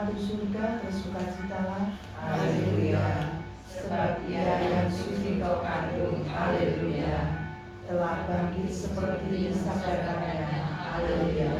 ratu surga, bersukacitalah. Haleluya. Sebab Ia yang suci kau kandung. Haleluya. Telah bangkit seperti sabdakannya. Haleluya.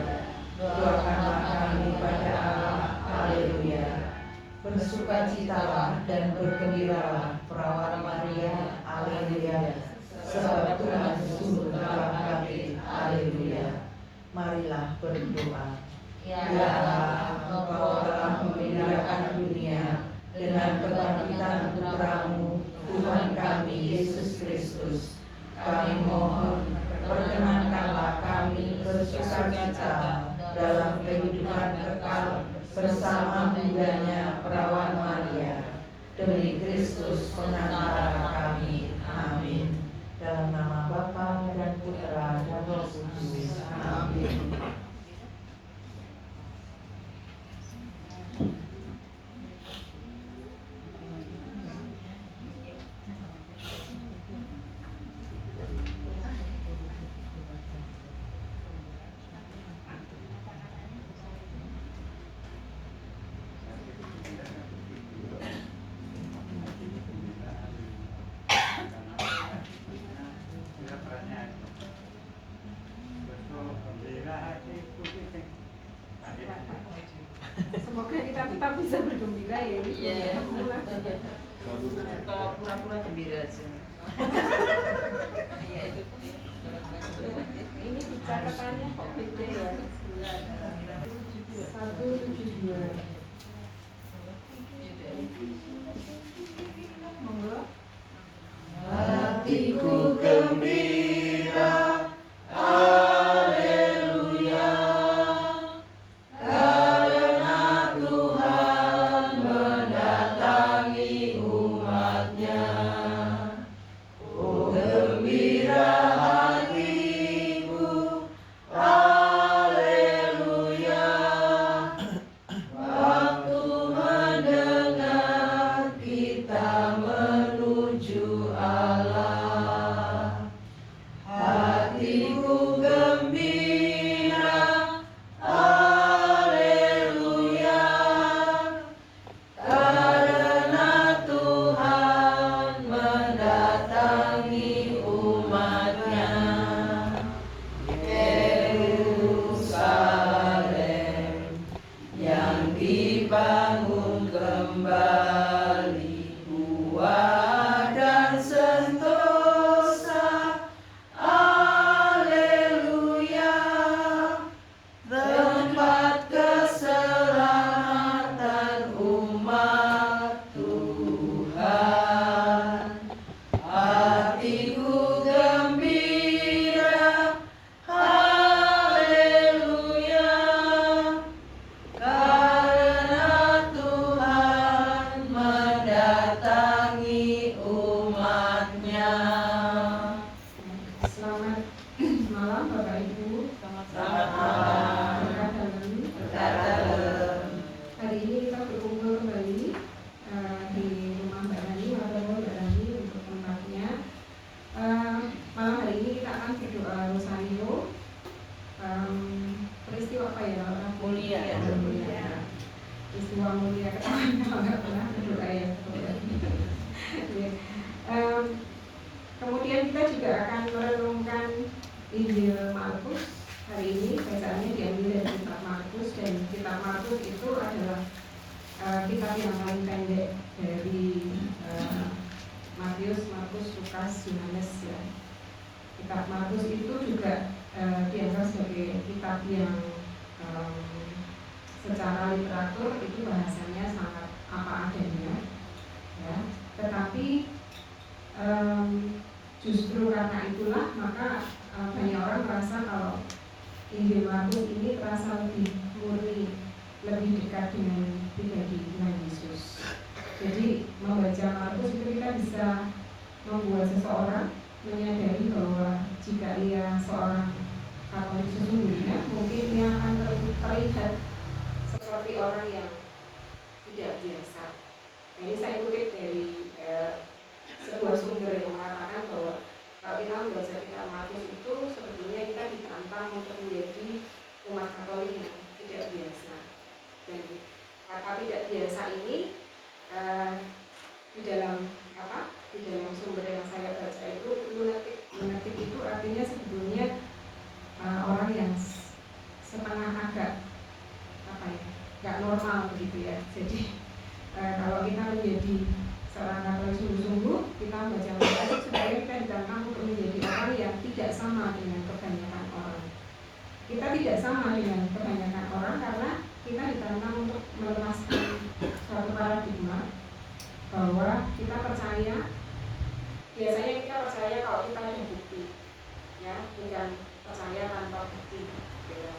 Doakanlah kami pada Allah. Haleluya. Bersukacitalah dan bergembiralah perawan Maria. Haleluya. Sebab Tuhan Yesus telah bangkit. Haleluya. Marilah berdoa. Ya Allah, Engkau telah membinakan dunia dengan kebangkitan Putramu, Tuhan kami Yesus Kristus. Kami mohon, perkenankanlah kami bersukacita dalam kehidupan kekal bersama mudanya perawan Maria. Demi Kristus pengantara kami. Amin. Dalam nama Bapa dan Putra dan Roh Kudus. Amin. Semoga kita tetap bisa bergembira ya. Iya. Kalau pura-pura gembira aja. Iya itu. Ini catatannya kok beda ya? 172. Monggo. Hatiku gembira. Haleluya. Karena Tuhan mendatangi umatnya. Oh gembira hatiku. Haleluya. Waktu mendengar kita menuju Allah. Hatiku gembira. Haleluya. Karena Tuhan mendatangi umatnya. Yerusalem yang dibangun kembali, kuat dan sentosa. Haleluya. Tempat keselamatan umat Tuhan. Hatiku gembira. Haleluya. Karena Tuhan mendatangi umatnya. Selamat malam Bapak Ibu. Selamat malam. Berkat dalam. Berkat dalam. Hari ini kita berkumpul kembali di rumah Mbak Rani, Mbak Rani untuk tempatnya. Malam hari ini kita akan berdoa Rosario. Peristiwa apa ya? Mulia. Peristiwa mulia, ketahuan kalau nggak pernah berdoa ya. Kemudian kita juga akan merenungkan Injil Markus. Hari ini bacaannya diambil dari kitab Markus, dan kitab Markus itu adalah kitab yang paling pendek dari Matius, Markus, Lukas, Yohanes ya. Kitab Markus itu juga dianggap sebagai kitab yang secara literatur itu bahasanya sangat apa adanya ya. Tetapi justru karena itulah maka banyak orang merasa kalau Injil Markus ini terasa lebih murni, lebih dekat dengan pribadi Tuhan Yesus. Jadi membaca Markus itu kita bisa membuat seseorang menyadari bahwa jika ia seorang Katolik sesungguhnya, mungkin ia akan terlihat seperti orang yang tidak biasa. Nah, ini saya kutip dari sebuah sumber yang mengatakan bahwa kalau kita membaca kitab Markus itu sebetulnya kita ditantang untuk menjadi umat Katolik yang tidak biasa. Dan kata tidak biasa ini di dalam sumber yang saya baca itu lunatik itu artinya sebetulnya orang yang setengah agak nggak normal begitu ya. Jadi kalau kita menjadi seorang Katolik sungguh-sungguh, kita membaca Matius supaya kita ditantang untuk menjadi orang yang tidak sama dengan kebanyakan orang. Kita tidak sama dengan kebanyakan orang karena kita ditantang untuk melepaskan suatu paradigma bahwa kita percaya, biasanya kita percaya kalau kita ada bukti, ya, bukan percaya tanpa bukti. Ya.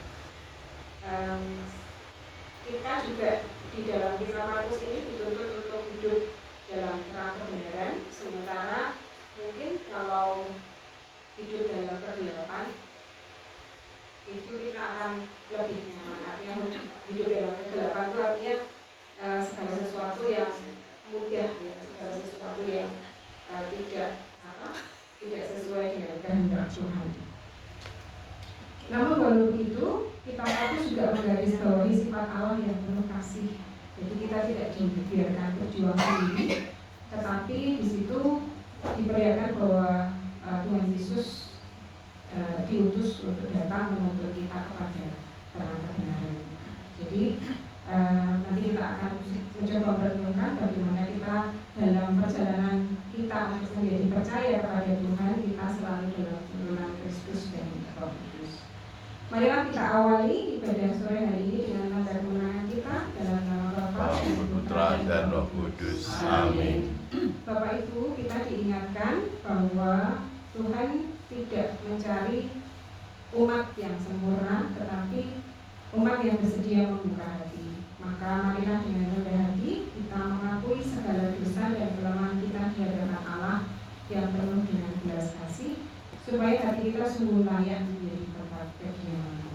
Kita juga di dalam kisah Markus ini dituntut untuk hidup dalam terang kebenaran, sementara mungkin kalau hidup dalam kegelapan itu kita akan lebih nyaman. Artinya hidup dalam kegelapan itu artinya segala sesuatu yang mudah, ya, segala sesuatu yang tidak sesuai dengan kehendak Tuhan. Namun walau begitu, kita Markus juga menggarisbawahi sifat Allah yang penuh kasih. Jadi kita tidak dibiarkan berjuang sendiri, tetapi di situ diperlihatkan bahwa Tuhan Yesus diutus untuk datang menuntut kita kepada terang kebenaran. Jadi nanti kita akan mencoba merenungkan bagaimana kita dalam perjalanan kita untuk menjadi percaya kepada Tuhan, kita selalu dalam turunan Kristus dan Roh Kudus. Marilah kita awali ibadah sore hari ini dengan tanda kemenangan kita dalam nama Bapa, Putra dan Roh Kudus. Amin. Bapak Ibu, kita diingatkan bahwa Tuhan tidak mencari umat yang sempurna, tetapi umat yang bersedia membuka hati. Maka marilah dengan rendah hati kita mengakui segala dosa dan kelemahan kita di hadapan Allah yang penuh dengan belas kasih, supaya hati kita sungguh layak menjadi tempat kediaman.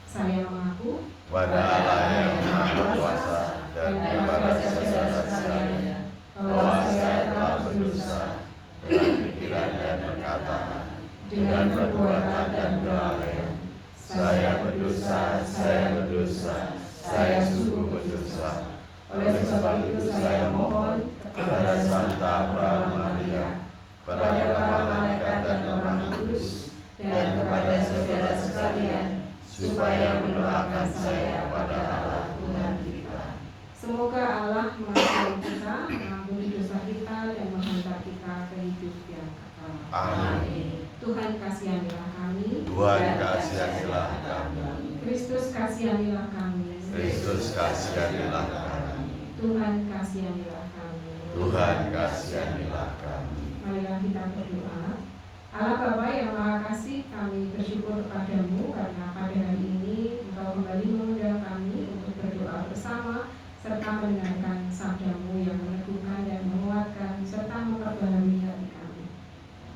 Saya mengaku Pada Allah yang Maha Kuasa dan kepada saudara sekalian bahwa saya telah berdosa dengan pikiran dan perkataan, dengan perbuatan dan kelalaian. Saya berdosa, saya sungguh berdosa. Oleh sebab itu saya mohon kepada Santa Maria, kepada para malaikat dan orang kudus, dan kepada saudara sekalian, supaya mendoakan saya pada Allah Tuhan kita. Semoga Allah mengasihi kita, mengampuni dosa kita, dan menghantar kita ke hidup yang kekal. Amin. Tuhan kasihanilah kami. Tuhan kasihanilah kami. Kristus kasihanilah kami. Kristus kasihanilah kami. Tuhan kasihanilah kami. Tuhan kasihanilah kami. Marilah kita berdoa. Allah Bapa yang Maha Kasih, kami bersyukur kepadamu karena pada hari ini Engkau kembali mengundang kami untuk berdoa bersama serta mendengarkan sabdamu yang meneguhkan dan menguatkan serta memperbaharui hati kami.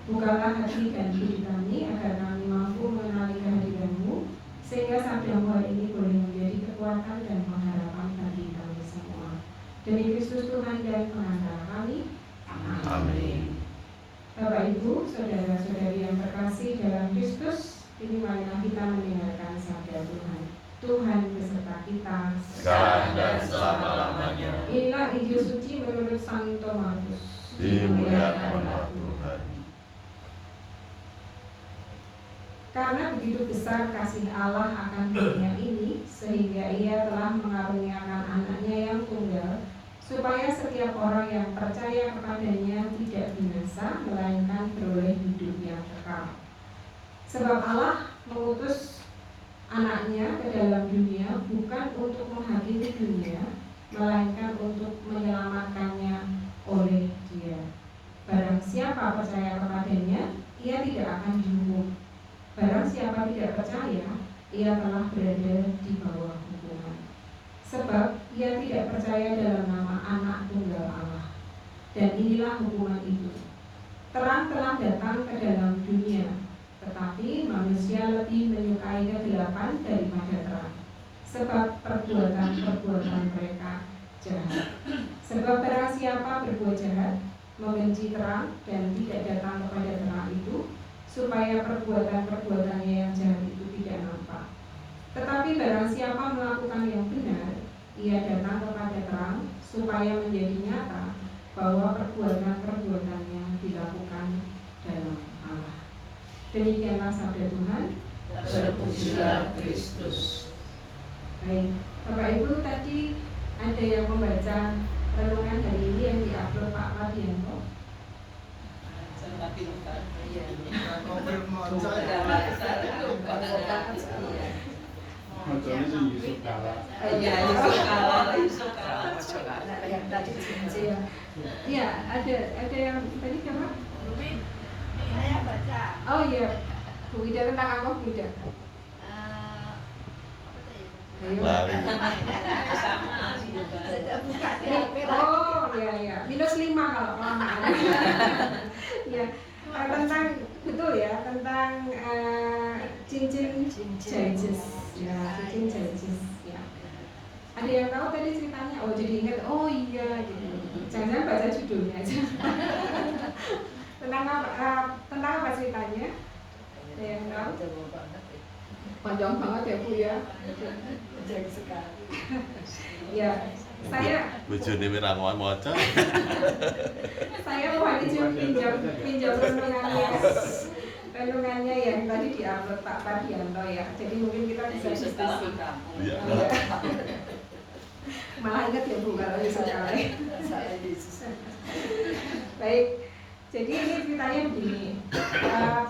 Bukalah hati dan diri kami agar kami mampu mengenali kehadiranmu, sehingga sabdamu hari ini boleh menjadi kekuatan dan pengharapan bagi kami semua. Demi Kristus Tuhan dan pengantara kami. Amin. Bapak Ibu, saudara-saudari yang terkasih dalam Kristus, ini marilah kita mendengarkan sabda Tuhan. Tuhan beserta kita Sekarang dan selama-lamanya. Inilah Injil suci menurut Santo Markus. Dimuliakanlah Tuhan. Karena begitu besar kasih Allah akan dunia ini, sehingga Ia telah mengaruniakan anaknya yang tunggal, supaya setiap orang yang percaya kepadanya tidak binasa, melainkan beroleh hidup yang kekal. Sebab Allah mengutus anaknya ke dalam dunia bukan untuk menghakimi dunia, melainkan untuk menyelamatkannya oleh Dia. Barang siapa percaya kepadanya, ia tidak akan dihukum. Barang siapa tidak percaya, ia telah berada di bawah hukuman. Sebab ia tidak percaya dalam nama Anak Tunggal Allah. Dan inilah hukuman itu. Terang telah datang ke dalam dunia, tetapi manusia lebih menyukai kegelapan daripada terang, sebab perbuatan-perbuatan mereka jahat. Sebab barang siapa berbuat jahat, membenci terang dan tidak datang kepada terang itu, supaya perbuatan-perbuatannya yang jahat itu tidak nampak. Tetapi barang siapa melakukan yang benar, ia datang kepada supaya menjadi nyata bahwa perbuatan-perbuatannya dilakukan dalam Allah. Demikianlah sabda Tuhan. Terpujilah Kristus. Baik, Bapak Ibu, tadi ada yang membaca renungan hari ini yang diupload Pak Mardianto. Macamnya sih Yusuf kalah. Iya, Yusuf kalah. Yang tadi iya, ada yang tadi siapa? Saya baca. Oh iya, Bu Ida, tentang apa Bu Ida? Ayo. Lari. Sudah buka di Ini- HP. Oh iya, -5 kalau kelamaan. Ya, tentang betul ya, tentang cincin judges. Ya, cincin judges. Ya. Ada yang tahu tadi ceritanya? Oh jadi ingat, oh iya gitu. Jangan-jangan baca judulnya aja. Tentang apa ceritanya? Ada yang tahu? Panjang banget ya Bu ya. Panjang sekali. Ya, saya Bojone ora mau maca. saya mau pinjam renungannya yang tadi diupload Pak Pardianto ya. Jadi mungkin kita bisa Yusuf diskusi. kalah di kampung. Iya. Malah ingat ya Bu kalau Yusuf kalah. Saya Yesus. Baik, jadi ini ceritanya begini.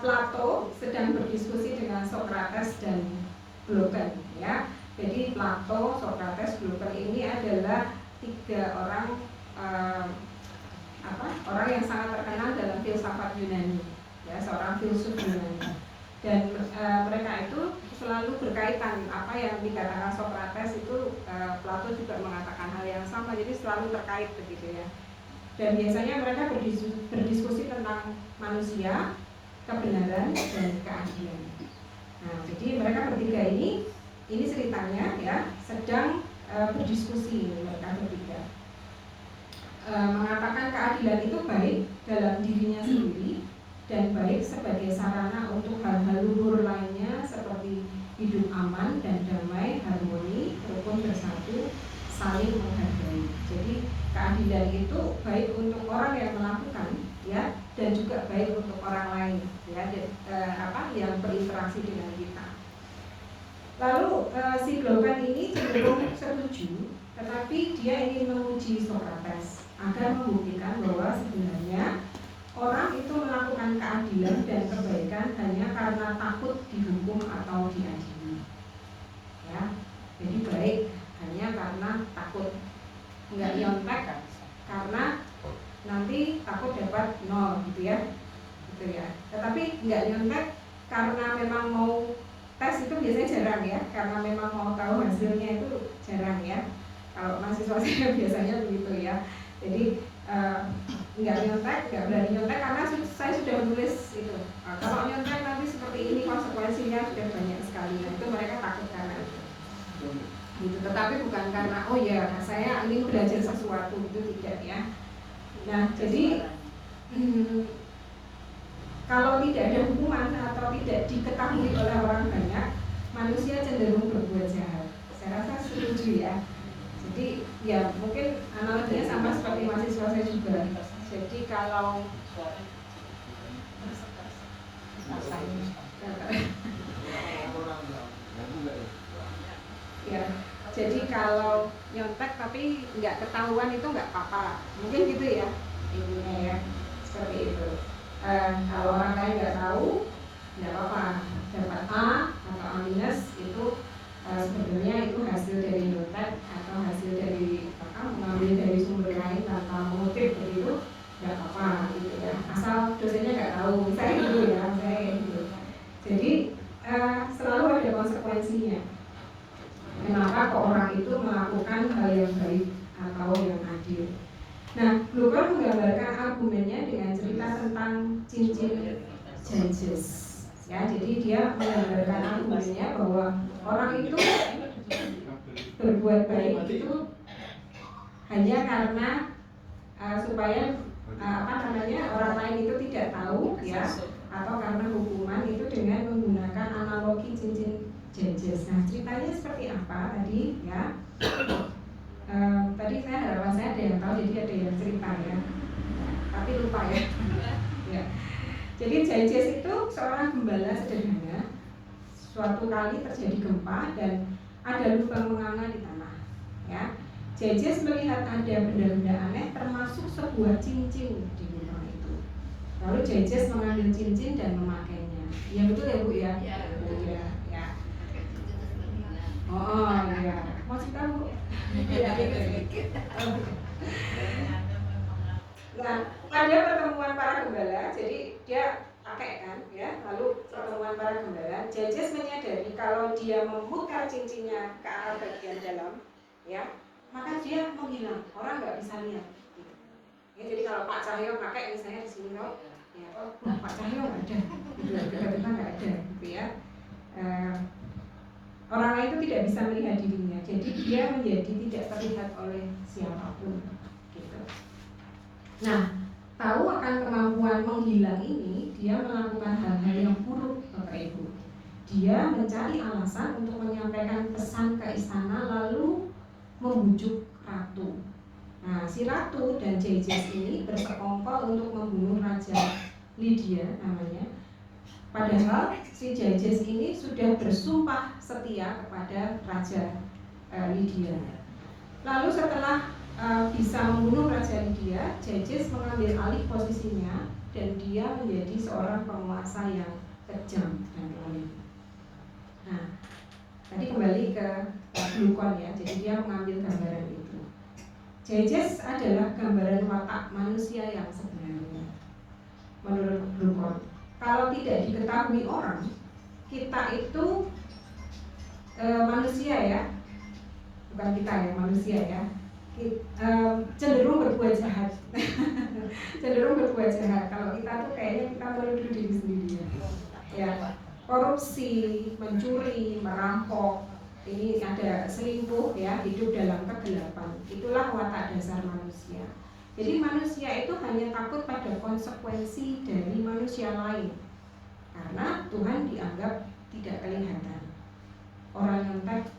Plato sedang berdiskusi dengan Socrates dan Glaucon ya. Jadi Plato, Socrates, Glaucon ini adalah 3 orang orang yang sangat terkenal dalam filsafat Yunani, ya, seorang filsuf Yunani. Dan mereka itu selalu berkaitan, apa yang dikatakan Socrates itu Plato juga mengatakan hal yang sama, jadi selalu terkait begitu ya. Dan biasanya mereka berdiskusi tentang manusia, kebenaran, dan keadilan. Nah, jadi mereka bertiga ini ceritanya ya sedang berdiskusi mereka bertiga. Mengatakan keadilan itu baik dalam dirinya sendiri dan baik sebagai sarana untuk hal-hal luhur lainnya seperti hidup aman dan damai, harmoni, rukun bersatu, saling menghargai. Jadi keadilan itu baik untuk orang yang melakukan ya, dan juga baik untuk orang lain ya, yang berinteraksi dengan kita. Lalu si Glaucon ini cenderung setuju, tetapi dia ingin menguji Socrates agar membuktikan bahwa sebenarnya orang itu melakukan keadilan dan kebaikan hanya karena takut dihukum atau diadili. Ya, jadi baik hanya karena takut, nggak nyontek karena nanti takut dapat 0 gitu ya, Tetapi nggak nyontek karena memang mau tes, itu biasanya jarang ya, karena memang mau tahu hasilnya itu jarang ya. Kalau mahasiswa saya biasanya begitu ya. Jadi nggak nyontek, nggak berani nyontek karena saya sudah menulis itu. Kalau nyontek nanti seperti ini konsekuensinya sudah banyak sekali. Nah, itu mereka takut karena itu. Gitu. Tetapi bukan karena oh ya saya ingin belajar sesuatu, itu tidak ya. Nah jadi kalau tidak ada hukuman atau tidak diketahui oleh orang banyak, manusia cenderung berbuat jahat. Saya rasa setuju ya. Jadi ya mungkin analoginya sama seperti mahasiswa saya juga. Jadi kalau ya, jadi kalau nyontek tapi nggak ketahuan itu nggak apa-apa, mungkin gitu ya intinya ya, seperti itu. Kalau orang lain nggak tahu nggak apa-apa, dapat A atau A minus itu sebenarnya itu hasil dari nyontek atau hasil dari mengambil dari sumber lain tanpa mengutip, begitu nggak apa-apa gitu ya, asal dosennya nggak tahu, saya gitu ya, saya gitu. Jadi selalu ada konsekuensinya. Kenapa kok orang itu melakukan hal yang baik atau yang adil? Nah, Glaucon menggambarkan argumennya dengan cerita tentang cincin judges. Ya, jadi dia menggambarkan argumennya bahwa orang itu berbuat baik itu hanya karena supaya orang lain itu tidak tahu ya, atau karena hukuman itu dengan menggunakan analogi cincin judges. Nah, ceritanya seperti apa tadi ya? tadi harapan saya ada yang tahu, jadi ada yang cerita ya, tapi lupa ya. Ya. Jadi Jairus itu seorang gembala sederhana. Suatu kali terjadi gempa dan ada lubang menganga di tanah. Ya. Jairus melihat ada benda-benda aneh, termasuk sebuah cincin di lubang itu. Lalu Jairus mengambil cincin dan memakainya. Ya betul ya Bu ya? Ya. Ya. Ya. Oh iya. Mau cerita Bu? Iya. Nah, pada pertemuan para gembala, jadi dia pakai kan, ya. Lalu pertemuan para gembala, Jairus menyadari kalau dia memutar cincinnya ke arah bagian dalam, ya, maka dia menghilang, orang nggak bisa lihat. Gitu. Ya, jadi kalau Pak Cahyo pakai misalnya di sini, ya, oh, Pak Cahyo nggak ada, tiba-tiba nggak ada, gitu ya. Orang lain itu tidak bisa melihat dirinya, jadi dia menjadi tidak terlihat oleh siapapun. Gitu. Nah, tahu akan kemampuan menghilang ini, dia melakukan hal-hal yang buruk, Bapak Ibu. Dia mencari alasan untuk menyampaikan pesan ke istana lalu membujuk ratu. Nah, si ratu dan Jairus ini bersekongkol untuk membunuh Raja Lydia namanya. Padahal si Jairus ini sudah bersumpah setia kepada Raja Lydia. Lalu setelah bisa membunuh Raja Lydia, Jairus mengambil alih posisinya dan dia menjadi seorang penguasa yang kejam dan zalim. Nah, tadi kembali ke glukon ya, jadi dia mengambil gambaran itu. Jairus adalah gambaran watak manusia yang sebenarnya. Menurut glukon, kalau tidak diketahui orang, kita itu manusia ya, bukan kita ya, manusia ya. Cenderung berbuat jahat. Cenderung berbuat jahat. Kalau kita tuh kayaknya kita menuduh diri sendiri ya. Korupsi, mencuri, merampok, ini ada selingkuh ya, hidup dalam kegelapan. Itulah watak dasar manusia. Jadi manusia itu hanya takut pada konsekuensi dari manusia lain. Karena Tuhan dianggap tidak kelihatan. Orang nyontek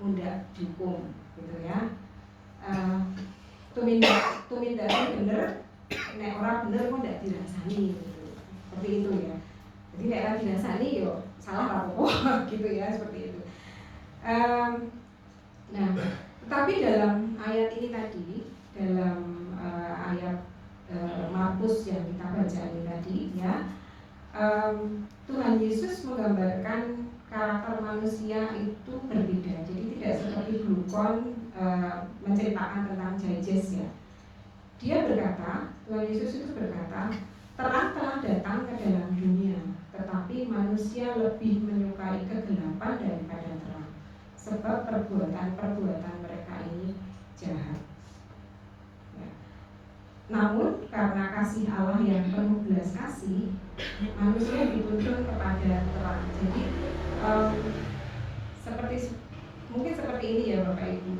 mudah dihukum gitu ya. Tumindak bener, nek orang bener kok tidak dirasani gitu. Seperti itu ya. Jadi nek orang dirasani yo salah apa gitu ya, seperti itu. Nah, tetapi dalam ayat ini tadi, dalam ayat Markus yang kita baca ini tadi ya, Tuhan Yesus menggambarkan karakter manusia itu berbeda. Jadi tidak seperti glukon menceritakan tentang Jairus ya. Dia berkata, Tuhan Yesus itu berkata, terang telah datang ke dalam dunia, tetapi manusia lebih menyukai kegelapan daripada terang, sebab perbuatan-perbuatan mereka ini jahat. Ya. Namun karena kasih Allah yang penuh belas kasih, manusia dituntun kepada terang. Jadi mungkin seperti ini ya Bapak Ibu.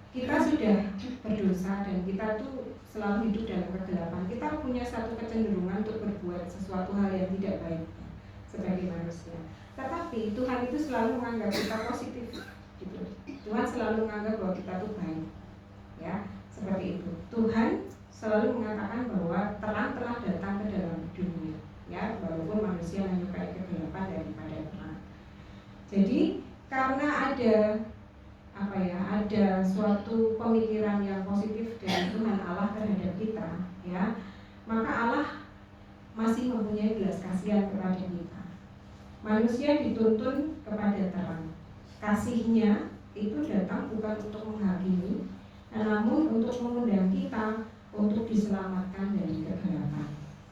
Kita sudah berdosa dan kita tuh selalu hidup dalam kegelapan. Kita punya satu kecenderungan untuk berbuat sesuatu hal yang tidak baik sebagai manusia. Tetapi Tuhan itu selalu menganggap kita positif, gitu. Tuhan selalu menganggap bahwa kita tuh baik, ya seperti itu. Tuhan selalu mengatakan bahwa terang telah datang ke dalam dunia, ya walaupun manusia menyukai kegelapan daripada terang. Jadi karena ada suatu pemikiran yang positif dari Tuhan Allah terhadap kita, ya, maka Allah masih mempunyai belas kasihan kepada kita. Manusia dituntun kepada terang. Kasihnya itu datang bukan untuk menghakimi, namun untuk mengundang kita untuk diselamatkan dari kegelapan.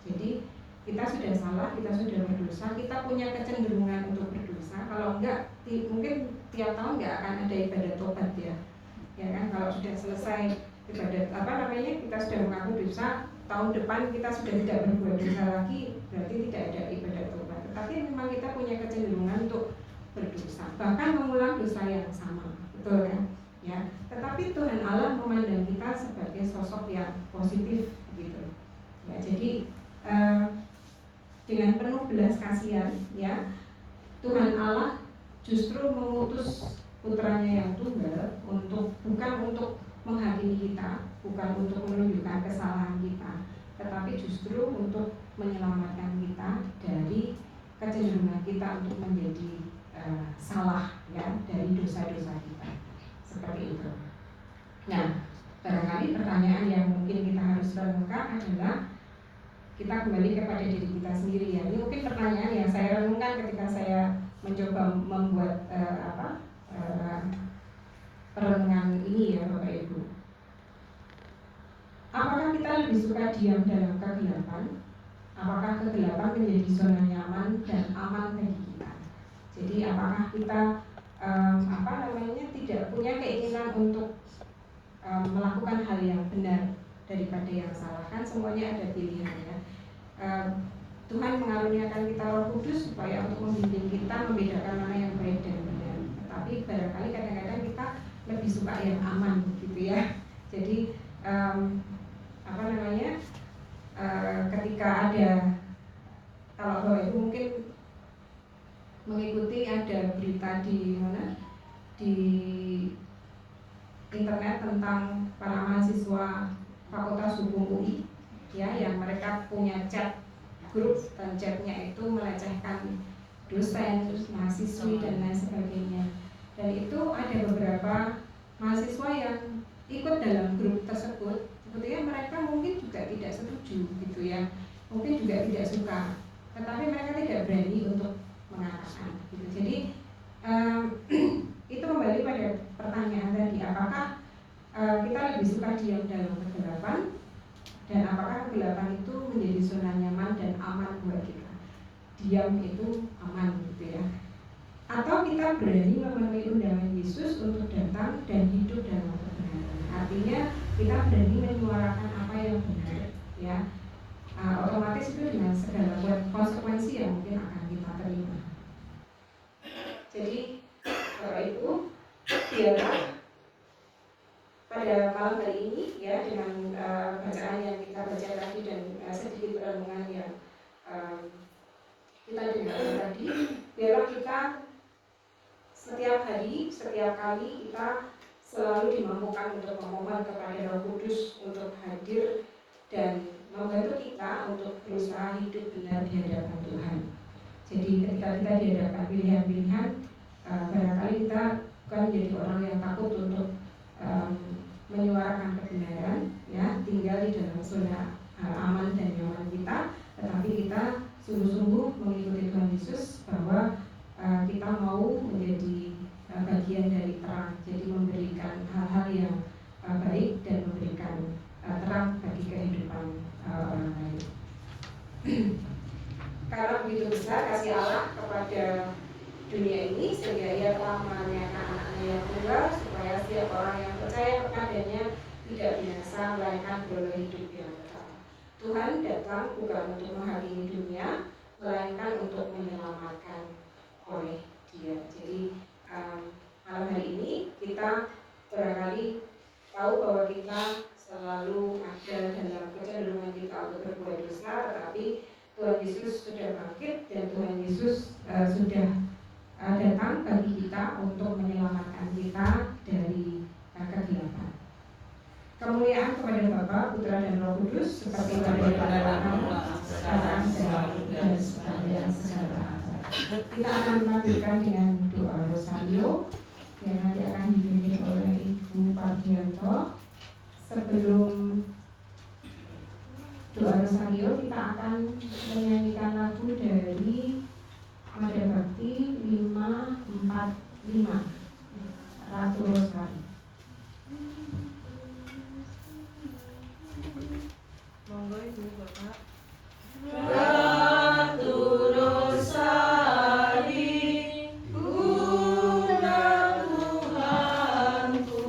Jadi kita sudah salah, kita sudah berdosa, kita punya kecenderungan untuk berdosa. Kalau enggak, mungkin tiap tahun enggak akan ada ibadah tobat ya kan? Kalau sudah selesai ibadah kita sudah mengaku dosa, tahun depan kita sudah tidak berbuat dosa lagi, berarti tidak ada ibadah tobat. Tetapi memang kita punya kecenderungan untuk berdosa, bahkan mengulang dosa yang sama, betul kan? Ya. Tetapi Tuhan Allah memandang kita sebagai sosok yang positif, gitu. Ya, jadi dengan penuh belas kasihan, ya, Tuhan Allah justru mengutus putranya yang tunggal bukan untuk menghakimi kita, bukan untuk menunjukkan kesalahan kita, tetapi justru untuk menyelamatkan kita dari kecenderungan kita untuk menjadi salah, ya, dari dosa-dosa kita, seperti itu. Nah, barangkali pertanyaan yang mungkin kita harus renungkan adalah kita kembali kepada diri kita sendiri, ya. Ini mungkin pertanyaan yang saya renungkan ketika saya mencoba membuat perenungan ini, ya Bapak Ibu. Apakah kita lebih suka diam dalam kegelapan? Apakah kegelapan menjadi zona nyaman dan aman bagi kita? Jadi apakah kita tidak punya keinginan untuk melakukan hal yang benar daripada yang salah? Kan semuanya ada pilihannya. Tuhan mengaruniakan kita Roh Kudus supaya untuk membimbing kita membedakan mana yang baik dan benar. Tetapi barangkali kadang-kadang kita lebih suka yang aman, gitu ya. Jadi ketika ada, kalau Bapak Ibu mungkin mengikuti ada berita di internet tentang para mahasiswa Fakultas Hukum UI, ya, yang mereka punya chat grup dan chatnya itu melecehkan dosen, terus mahasiswi dan lain sebagainya. Dan itu ada beberapa mahasiswa yang ikut dalam grup tersebut. Sebetulnya mereka mungkin juga tidak setuju, gitu ya, mungkin juga tidak suka, tetapi mereka tidak berani untuk mengatakan, gitu. Jadi itu kembali pada pertanyaan tadi, apakah kita lebih suka diam dalam kegelapan, dan apakah kegelapan itu menjadi zona nyaman dan aman buat kita? Diam itu aman, gitu ya. Atau kita berani memenuhi undangan Yesus untuk datang dan hidup dalam kebenaran. Artinya kita berani menyuarakan apa yang benar, ya. Otomatis itu dengan segala konsekuensi yang mungkin akan kita terima. Jadi Bapak Ibu, biarlah pada malam hari ini, ya, dengan bacaan yang kita baca tadi dan sedikit perenungan yang kita dengar tadi, biarlah kita setiap hari, setiap kali kita selalu dimampukan untuk memohon kepada Roh Kudus untuk hadir dan membantu kita untuk berusaha hidup benar di hadapan Tuhan. Jadi ketika kita dihadapkan pilihan-pilihan, barangkali kita bukan menjadi orang yang takut untuk menyuarakan kebenaran, ya, tinggal di dalam zona aman dan nyaman kita, tetapi kita sungguh-sungguh mengikuti Tuhan Yesus bahwa kita mau menjadi bagian dari terang, jadi memberikan hal-hal yang baik dan memberikan terang bagi kehidupan orang lain. Karena begitu besar kasih Allah kepada dunia ini, sehingga Ia telah mengaruniakan anaknya yang tunggal, supaya setiap orang yang percaya kepadanya tidak binasa, melainkan beroleh hidup yang kekal. Tuhan datang bukan untuk menghakimi dunia, melainkan untuk menyelamatkan oleh Dia. Jadi malam hari ini kita barangkali tahu bahwa kita selalu ada dalam kecenderungan kita untuk berbuat dosa, tetapi Tuhan Yesus sudah bangkit dan Tuhan Yesus sudah datang bagi kita untuk menyelamatkan kita dari kegelapan. Kemuliaan kepada Bapa, Putra dan Roh Kudus seperti pada permulaan, sekarang dan sepanjang segala abad. Kita akan melanjutkan dengan doa Rosario yang nanti akan dipimpin oleh Ibu Pardianto. Sebelum doa Rosario, kita akan menyanyikan lagu dari Mada Bakti 545 Ratu Rosari. Monggo Ibu Bapak. Ratu Rosari, Bunda Tuhanku,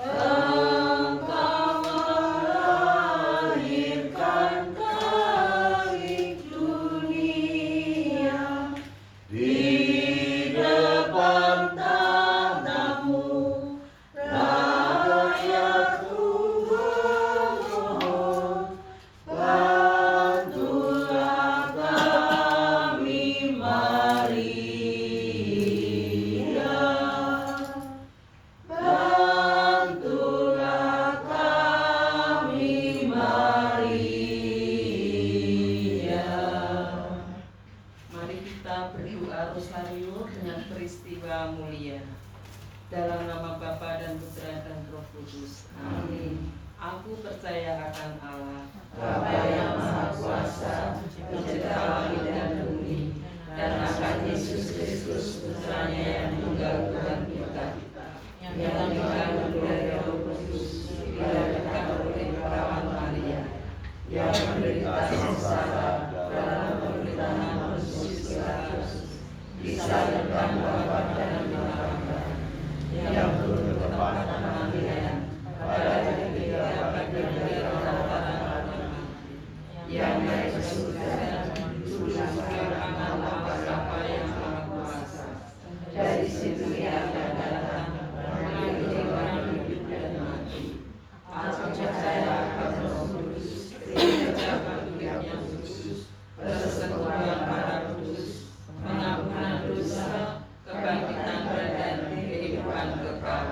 Engkau melahirkan kalik dunia. Di depan tahtamu, rakyatku memohon, bantulah kami Maria. Kita berdoa rosario dengan peristiwa mulia. Dalam nama Bapa dan Putra dan Roh Kudus. Amin. Aku percaya akan Allah, Bapa yang Maha Kuasa, Pencipta langit dan bumi, dan akan Yesus Kristus, Putranya yang tunggal Tuhan kita, yang dikandung dari Roh Kudus, dilahirkan oleh perawan Maria, yang menderita sengsara dalam pemerintahan Pontius Pilatus, disalibkan, wafat dan dimakamkan, yang turun ke tempat kematian, pada hari ketiga bangkit dari antara mati, yang naik ke surga, duduk sebelah kanan Bapa yang Maha Kuasa. Dari situ ia akan datang mengadili orang hidup dan mati. Aku percaya akan Roh Kudus, gereja Katolik yang kudus, persekutuan para kudus, pengampunan dosa, kebangkitan badan, kehidupan kekal.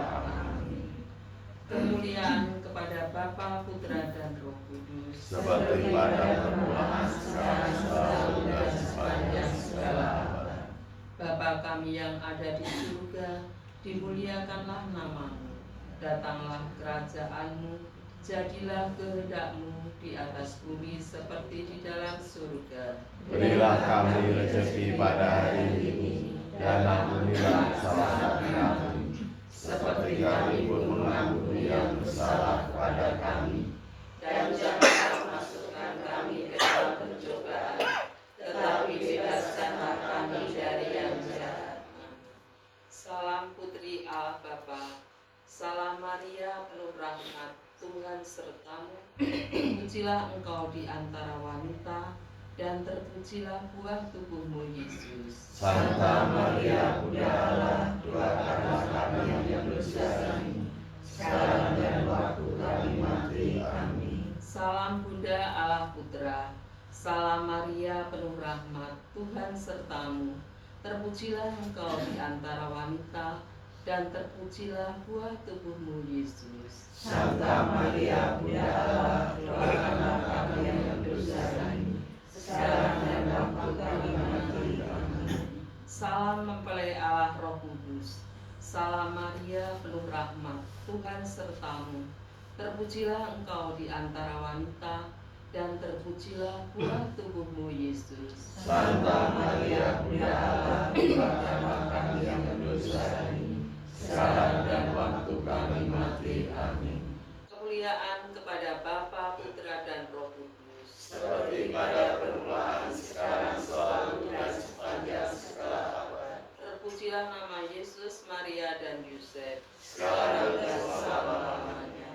Kemuliaan kepada Bapa, Putra dan Roh Kudus, seperti pada permulaan, sekarang, selalu, dan sepanjang segala abad. Bapa kami yang ada di surga, dimuliakanlah namamu. Datanglah kerajaanmu, jadilah kehendak-Mu di atas bumi seperti di dalam surga. Berilah kami rezeki pada hari ini, dan ampunilah kesalahan kami, seperti kami pun mengampuni yang bersalah kepada kami. dan janganlah masukkan kami ke dalam pencobaan, tetapi bebaskanlah kami dari yang jahat. Salam Putri Allah Bapa, salam Maria penuh rahmat, Tuhan sertamu. Terpujilah engkau di antara wanita, dan terpujilah buah tubuhmu Yesus. Santa Maria, Bunda Allah, doakanlah kami yang berdosa ini, sekarang dan waktu kami mati. Amin. Salam Bunda Allah Putra, salam Maria penuh rahmat, Tuhan sertamu. Terpujilah engkau di antara wanita, dan terpujilah buah tubuhmu Yesus. Santa Maria, Bunda Allah, doakanlah kami yang berdosa ini, sekarang dan waktu kami mati. Amin. Salam mempelai Allah Roh Kudus, salam Maria penuh rahmat, Tuhan sertamu. Terpujilah engkau di antara wanita, dan terpujilah buah tubuhmu Yesus. Santa Maria, Bunda Allah, doakanlah kami yang berdosa ini, sekarang dan waktu kami mati. Amin. Kemuliaan kepada Bapa, Putra dan Roh Kudus, Seperti pada permulaan, sekarang, selalu, dan sepanjang segala abad. terpujilah nama Yesus, Maria dan Yusuf. Sekarang dan selama-lamanya.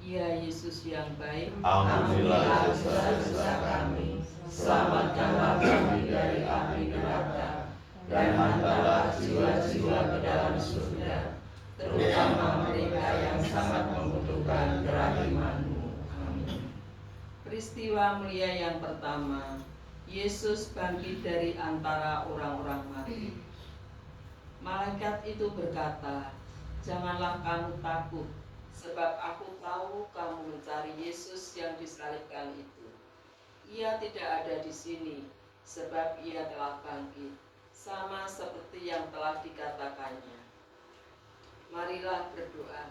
Ya Yesus yang baik, Ampunilah dosa-dosa kami, selamatkanlah kami dari api neraka, dan hantarlah jiwa-jiwa ke dalam surga, terutama mereka yang sangat membutuhkan kerahiman-Mu. Amin. peristiwa mulia yang pertama, Yesus bangkit dari antara orang-orang mati. Malaikat itu berkata, "Janganlah kamu takut, sebab aku tahu kamu mencari Yesus yang disalibkan itu. Ia tidak ada di sini, sebab ia telah bangkit, sama seperti yang telah dikatakannya." Marilah berdoa.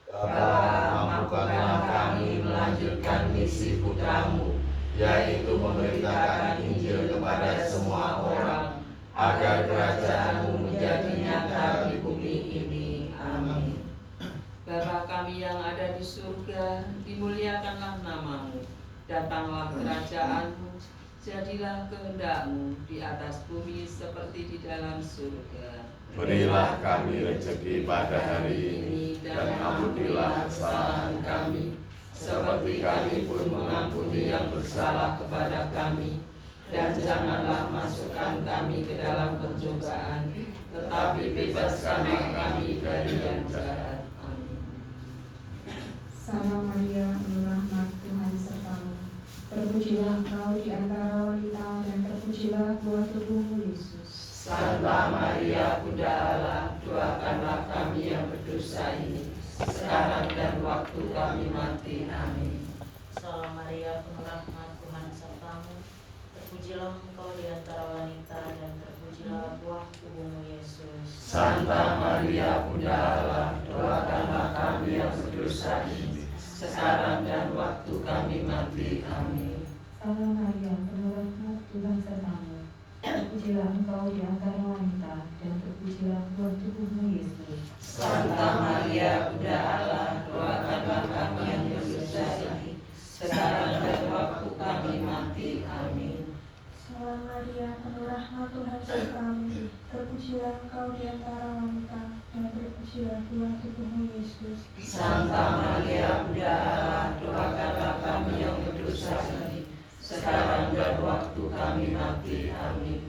Bapa, mampukanlah kami melanjutkan misi putra-Mu, yaitu memberitakan Injil kepada semua orang, agar kerajaan-Mu menjadi nyata di bumi ini. Amin. Bapa kami yang ada di surga, dimuliakanlah nama-Mu. Datanglah kerajaan-Mu, jadilah kehendak-Mu di atas bumi seperti di dalam surga. Berilah kami rezeki pada hari ini, dan ampunilah kesalahan kami, seperti kami pun mengampuni yang bersalah kepada kami. Dan janganlah masukkan kami ke dalam pencobaan, tetapi bebaskanlah kami dari yang jahat. Amin. Salam Maria, penuh rahmat, Tuhan sertamu. Terpujilah engkau di antara wanita, dan terpujilah buah tubuhmu Yesus. Santa Maria, Bunda Allah, doakanlah kami yang berdosa ini, sekarang dan waktu kami mati. Amin. Salam Maria, penuh rahmat, Tuhan sertamu. Terpujilah engkau di antara wanita, dan terpujilah Santa Maria Bunda Allah, doakanlah kami yang berdosa ini, sekarang dan waktu kami mati. Amin. Salam Maria, penuh rahmat, Tuhan sertamu. Terpujilah engkau di antara wanita, dan terpujilah buah tubuhmu Yesus. Santa Maria Bunda Allah, doakanlah kami yang berdosa ini, sekarang dan waktu kami mati. Amin. Salam Maria, penuh rahmat Tuhan sertamu. Terpujilah engkau di antara wanita, dan terpujilah buah tubuhmu Yesus. Santa Maria Bunda Allah, doakanlah kami yang berdosa ini, sekarang dan waktu kami mati. Amin.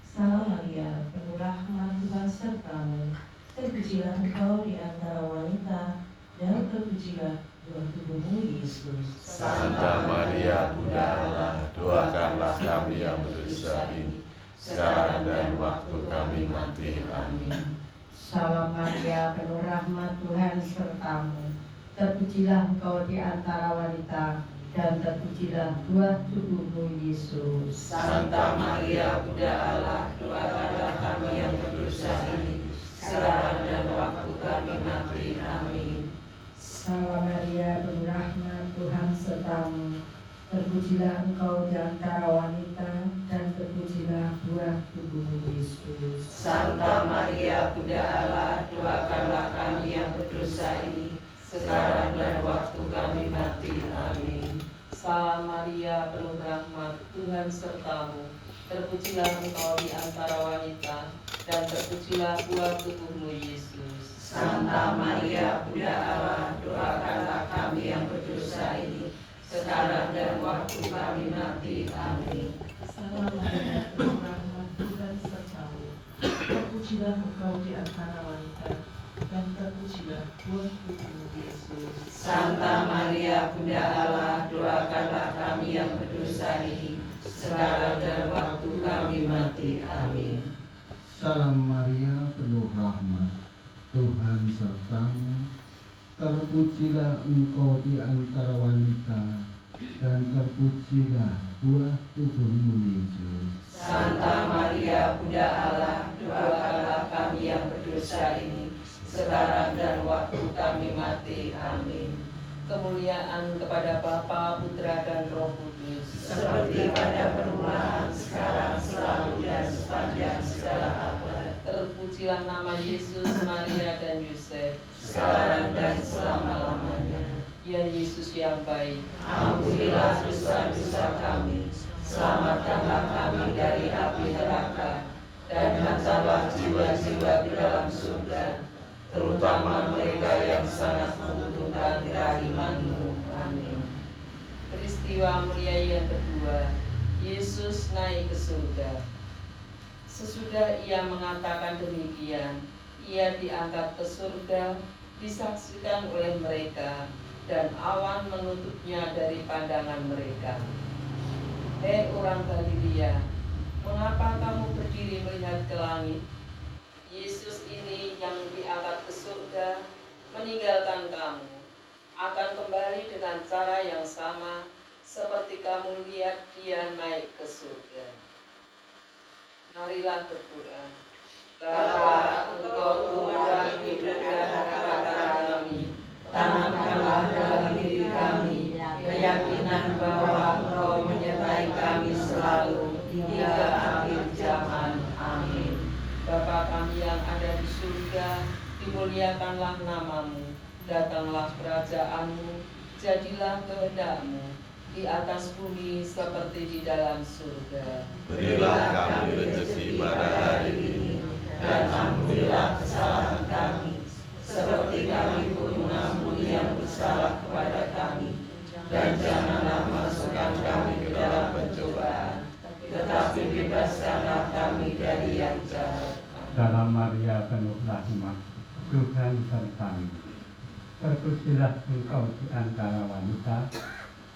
Salam Maria, penuh rahmat Tuhan sertamu. Terpujilah engkau di antara wanita, dan terpujilah buah tubuhmu Yesus. Santa Maria Bunda Allah, doakanlah kami yang berdosa ini, sekarang dan waktu kami mati. Amin. Salam Maria, penuh rahmat Tuhan sertamu. Terpujilah engkau di antara wanita, dan terpujilah buah tubuhmu Yesus. Santa Maria Bunda Allah, doakanlah kami yang berdosa ini, sekarang dan waktu kami mati. Amin. Salam Maria, penuh rahmat Tuhan sertamu. Terpujilah engkau di antara wanita, dan terpujilah buah tubuhmu Yesus. Santa Maria Bunda Allah, doakanlah kami yang berdosa ini, sekarang dan waktu kami mati. Amin. Salam Maria, penuh rahmat, Tuhan sertamu. Terpujilah engkau di antara wanita, dan terpujilah buah tubuhmu Yesus. Santa Maria Bunda Allah, doakanlah kami yang berdosa ini, sekarang dan waktu kami mati. Amin. Salam Maria, penuh rahmat Tuhan sertamu. Terpujilah engkau di antara wanita, dan terpujilah buah tubuhmu Yesus. Santa Maria Bunda Allah, doakanlah kami yang berdosa ini, sekarang dan waktu kami mati. Amin. Salam Maria, penuh rahmat, Tuhan sertamu. Terpujilah engkau di antara wanita, dan terpujilah buah tubuhmu Yesus. Santa Maria Bunda Allah, doakanlah kami yang berdosa ini, sekarang dan waktu kami mati. Amin. Kemuliaan kepada Bapa, Putra, dan Roh Kudus, Seperti pada permulaan, sekarang, selalu, dan sepanjang segala abad. terpujilah nama Yesus, Maria, dan Yosef. Sekarang dan selama-lamanya. Ya Yesus yang baik, Ampunilah dosa-dosa kami, selamatkanlah kami dari api neraka, dan hantarlah jiwa-jiwa di dalam surga, terutama mereka yang sangat membutuhkan kerahiman-Mu. Amin. peristiwa mulia yang kedua, Yesus naik ke surga. Sesudah ia mengatakan demikian, ia diangkat ke surga, disaksikan oleh mereka, dan awan menutupnya dari pandangan mereka. Hei orang Galilea, mengapa kamu berdiri melihat ke langit? Yesus ini yang diangkat ke surga, meninggalkan kamu, akan kembali dengan cara yang sama, seperti kamu lihat dia naik ke surga. Marilah berdoa. Bapa, Engkau Tuhan hidup dan kepada kami, tanamkanlah dalam diri kami keyakinan bahwa Engkau menyertai kami selalu hingga akhir zaman. Amin. Bapa kami yang ada di surga, dimuliakanlah namamu, datanglah kerajaan-Mu, jadilah kehendak-Mu di atas bumi seperti di dalam surga. Berilah kami rezeki pada hari ini, dan ampunilah kesalahan kami, seperti kami pun mengampuni yang bersalah kepada kami, dan janganlah masukkan kami ke dalam pencobaan, tetapi bebaskanlah kami dari yang jahat. Salam Maria, penuh rahmat, Tuhan sertamu. Terpujilah engkau di antara wanita,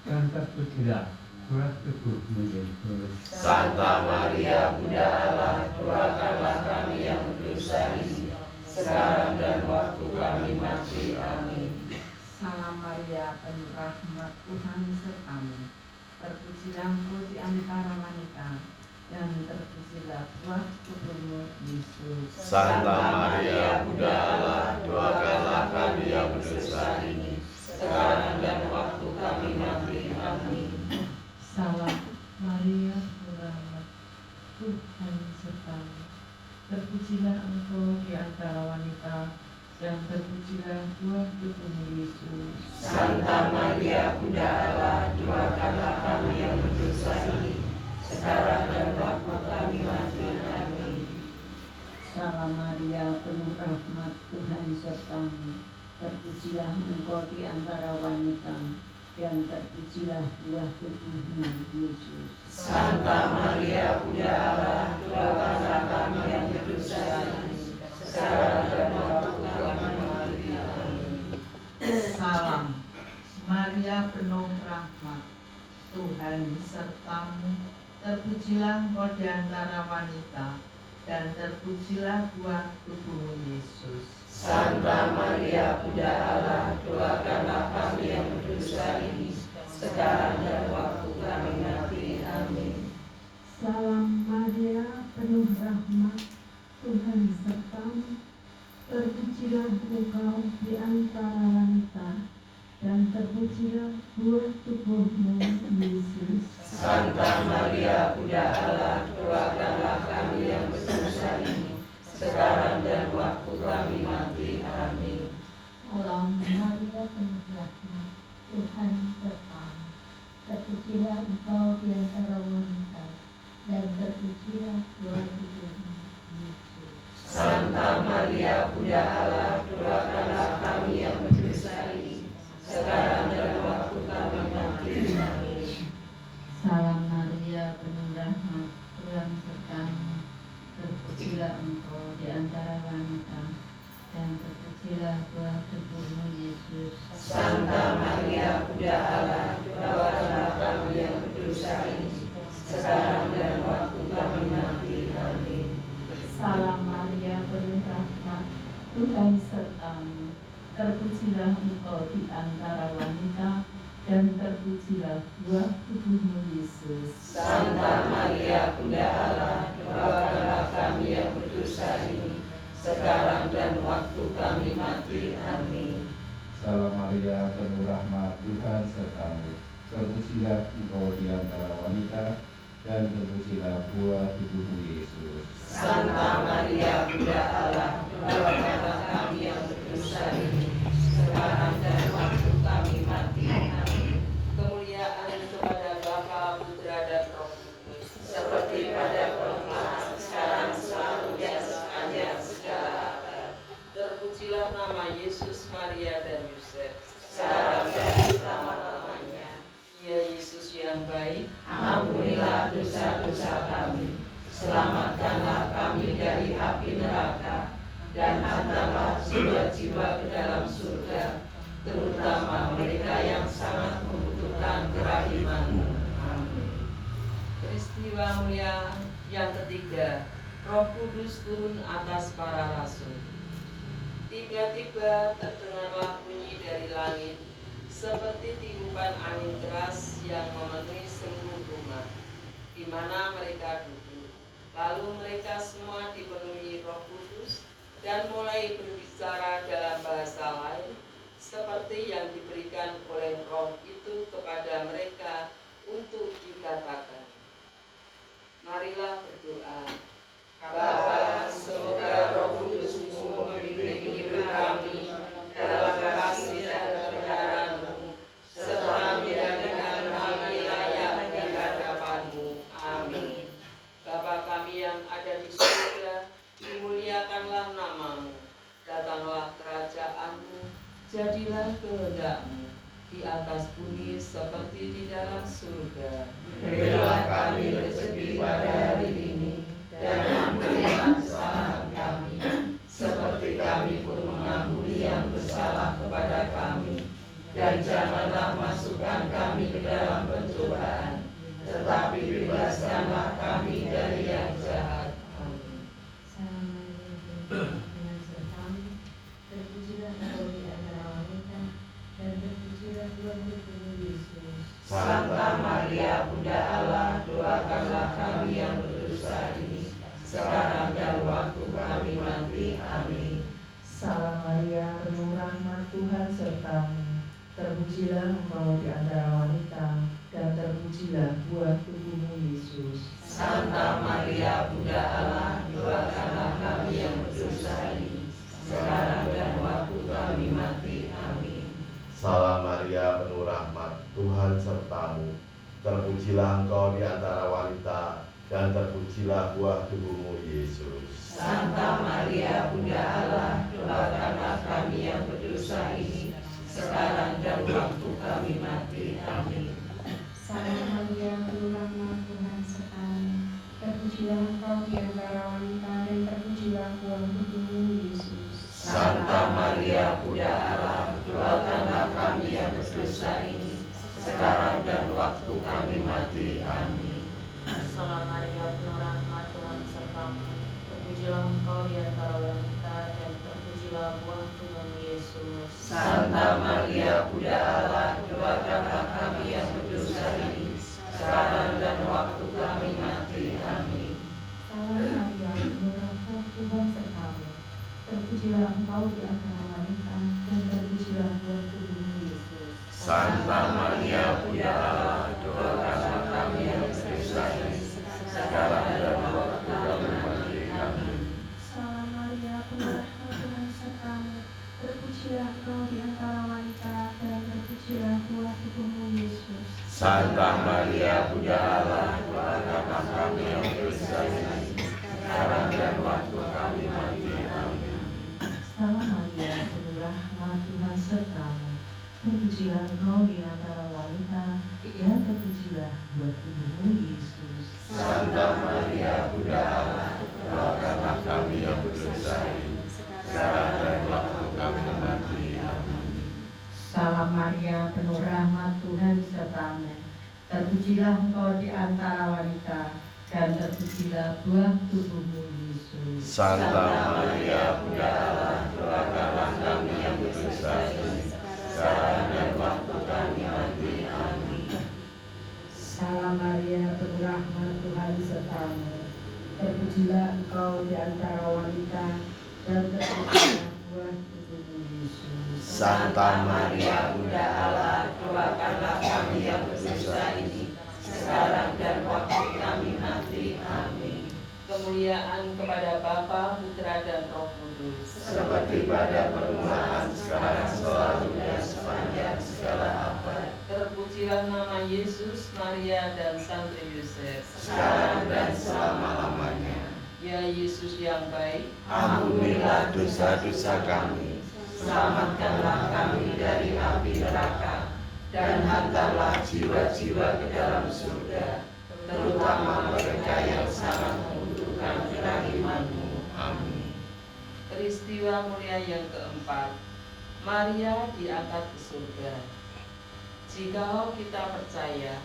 dan terpujilah buah tubuhmu Yesus. Santa Maria Bunda Allah, doakanlah kami yang berdosa ini, sekarang dan waktu kami mati. Amin. Salam Maria, penuh rahmat, Tuhan sertamu. Terpujilah engkau di antara wanita, dan terpujilah buah tubuhmu Yesus. Santa Maria, Bunda Allah, doakanlah kami yang berdosa ini, sekarang dan waktu kami mati. Amin. Salam Maria, berahmat, Tuhan sertamu. Terpujilah engkau di antara wanita, dan terpujilah buah tubuhmu Yesus. Santa Maria, Bunda Allah, doakanlah kami yang berdosa ini, sekarang dan waktu kami mati. Amin. Salam Maria, penuh rahmat, Tuhan sertamu. Terpujilah engkau di antara wanita, dan terpujilah buah tubuhmu Yesus. Santa Maria, Bunda Allah, doakanlah kami yang berdosa ini, sekarang dan waktu kami mati. Amin. Salam Maria, penuh rahmat, Tuhan sertamu. Terpujilah engkau di antara wanita, dan terpujilah buah tubuhmu Yesus. Santa Maria, Bunda Allah, doakanlah kami yang berdosa ini, sekarang dan waktu kami mati. Amin. Salam Maria, penuh rahmat, Tuhan sertamu. Terpujilah engkau di antara wanita, dan terpujilah buah tubuhmu Yesus. Santa Maria, Bunda Allah, doakanlah kami yang berdosa ini, sekarang dan waktu kami mati. Amin. Salam Maria, penuh rahmat, Tuhan sertamu. Terpujilah engkau di antara wanita, dan terpujilah buah tubuhmu Yesus. Santa Maria, Bunda Allah, doakanlah kami yang berdosa ini, sekarang dan waktu kami mati. Amin. Salam Maria, penuh rahmat, Tuhan sertamu. Terpujilah engkau di antara wanita, dan terpujilah buah tubuhmu Yesus. Santa Maria, Bunda Allah, doakanlah kami yang berdosa ini, sekarang dan waktu kami mati. Amin. Salam Maria, penuh rahmat, Tuhan sertamu. Terpujilah engkau di antara wanita, dan terpujilah buah tubuhmu Yesus. Santa Maria, Bunda Allah, doakanlah kami yang berdosa ini, sekarang dan waktu kami mati. Amin. Salam Maria, penuh rahmat, Tuhan sertamu. Terpujilah engkau di antara wanita, dan terpujilah buah tubuhmu Yesus. Santa Maria, Bunda Allah, doakanlah kami yang berdosa ini, sekarang dan waktu kami mati. Amin. Kemuliaan kepada Bapa, Putra, dan Roh Kudus, Seperti pada permulaan, sekarang, selalu, dan sepanjang segala abad. terpujilah nama Yesus, Maria, dan Yosef. Sekarang dan selama-lamanya. Ya Yesus yang baik, Ampunilah dosa-dosa kami, selamatkanlah kami dari api neraka, dan hantarlah jiwa-jiwa ke dalam surga, terutama mereka yang sangat membutuhkan kerahiman-Mu. Amin. peristiwa mulia yang ketiga, Roh Kudus turun atas para rasul. Tiba-tiba terdengarlah bunyi dari langit, seperti tiupan angin keras yang memenuhi seluruh rumah di mana mereka duduk. Lalu mereka semua dipenuhi Roh Kudus dan mulai berbicara dalam bahasa lain, seperti yang diberikan oleh Roh itu kepada mereka untuk dikatakan. Marilah berdoa. Bapa, semoga Roh Kudus-Mu membimbing hidup kami dalam kasih dan kebenaran-Mu, serta menjadikan kami layak di hadapan-Mu. Amin. Bapa kami yang ada di surga, dimuliakanlah nama-Mu. Datanglah kerajaan-Mu, jadilah kehendak-Mu di atas bumi seperti di dalam surga. Berilah kami rezeki pada hari ini, dan ampunilah kesalahan kami, seperti kami pun mengampuni yang bersalah kepada kami. Dan janganlah masukkan kami ke dalam pencobaan, tetapi bebaskanlah kami dari yang jahat. Amin. Salam Maria, Tuhan sertamu. Terpujilah engkau di antara wanita, dan terpujilah buah tubuhmu Yesus. Santa Maria, Bunda Allah, doakanlah kami yang berdosa sertamu. Terpujilah engkau di antara wanita, dan terpujilah buah tubuhmu Yesus. Santa Maria Bunda Allah, doakanlah kami yang berdosa ini, sekarang dan waktu kami mati. Amin. Salam Maria, penuh rahmat, Tuhan sertamu. Terpujilah engkau di antara wanita, dan terpujilah buah tubuhmu Yesus. Santa Maria Bunda Allah, doakanlah kami yang berdosa ini, sekarang dan waktu kami mati. Amin. Salam Maria, penuh rahmat, Tuhan sertamu. Terpujilah engkau di antara wanita, dan terpujilah buah tubuhmu Yesus. Santa Maria Bunda Allah, doakanlah kami yang berdosa ini, sekarang dan waktu kami mati. Amin. Salam Maria, penuh rahmat, Tuhan sertamu. Terpujilah engkau di antara wanita, dan terpujilah buah tubuhmu Yesus. Santa Maria Bunda Allah, doakanlah kami yang berdosa ini, sekarang dan waktu kami mati. Amin. Salam Maria, penuh rahmat, Tuhan sertamu. Terpujilah engkau di antara wanita, dan terpujilah buah tubuhmu Yesus. Santa Maria Bunda Allah, doakanlah kami yang berdosa ini, sekarang dan waktu kami mati. Amin. Salam Maria, penuh rahmat, Tuhan sertamu. Terpujilah engkau di antara wanita, dan terpujilah buah tubuhmu Yesus. Santa Maria Bunda Allah, doakanlah kami yang berdosa ini, sekarang dan waktu kami mati. Amin. Salam Maria, penuh rahmat, Tuhan sertamu. Terpujilah engkau di antara wanita, dan terpujilah buah tubuhmu Yesus. Santa Maria Bunda Allah, doakanlah kami yang berdosa ini, sekarang dan waktu kami mati. Amin. Salam Maria, penuh rahmat, Tuhan sertamu. Terpujilah engkau di antara wanita, dan terpujilah buah tubuhmu Yesus. Santa Maria Bunda Allah, doakanlah kami yang berdosa ini, sekarang dan waktu kami mati. Amin. Salam Maria, penuh rahmat, Tuhan sertamu. Terpujilah engkau di antara wanita, dan terpujilah buah tubuhmu Yesus. Santa Maria Bunda Allah, doakanlah kami yang berdosa ini, sekarang dan waktu kami mati. Amin. Kemuliaan kepada Bapa, Putra, dan Roh Kudus. Seperti pada permulaan, sekarang, selalu, dan sepanjang segala abad. Terpujilah nama Yesus, Maria, dan Santo Yosef. Sekarang dan selama-lamanya. Ya Yesus yang baik, Ampunilah dosa-dosa kami, Selamatkanlah kami dari api neraka, dan hantarlah jiwa-jiwa ke dalam surga, terutama mereka yang sangat membutuhkan kerahiman-Mu. Amin. peristiwa mulia yang keempat, Maria diangkat ke surga. Jikalau kita percaya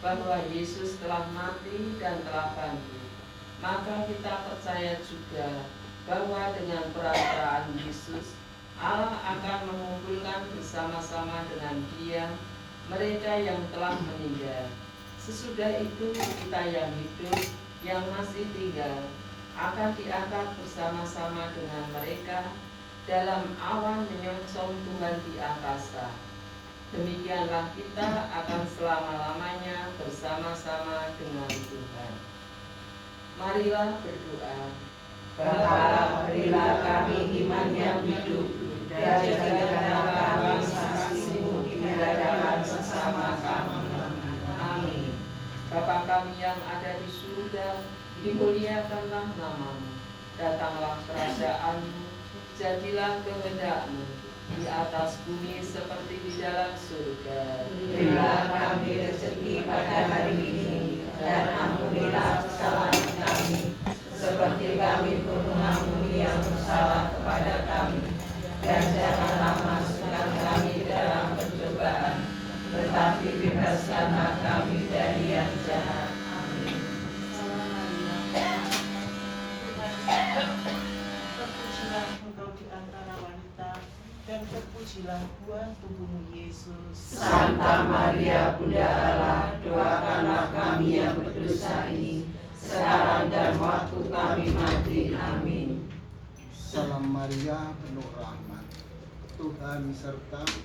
bahwa Yesus telah mati dan telah bangkit, maka kita percaya juga bahwa dengan perantaraan Yesus, Allah akan mengumpulkan bersama-sama dengan Dia mereka yang telah meninggal. Sesudah itu kita yang hidup, yang masih tinggal, akan diangkat bersama-sama dengan mereka dalam awan menyongsong Tuhan di angkasa. Demikianlah kita akan selama-lamanya bersama-sama dengan Tuhan. Marilah berdoa. Bapa, berilah kami iman yang hidup, dan jadikanlah kami saksi-Mu di hadapan sesama kami. Amin. Bapa kami yang ada di surga, dimuliakanlah nama-Mu. Datanglah kerajaan-Mu, jadilah kehendak-Mu di atas bumi seperti di dalam surga. Berilah kami rezeki pada hari ini, dan ampunilah kesalahan kami, seperti kami pun mengampuni yang bersalah kepada kami. Dan janganlah masukkan kami dalam pencobaan, tetapi bebaskanlah kami dari yang jahat. Amin. Terpujilah engkau di antara wanita, dan terpujilah buah tubuhmu Yesus. Santa Maria Bunda Allah, doakanlah kami yang berdosa ini, sekarang dan waktu kami mati. Amin. Salam Maria, penuh rahmat, Tuhan sertamu.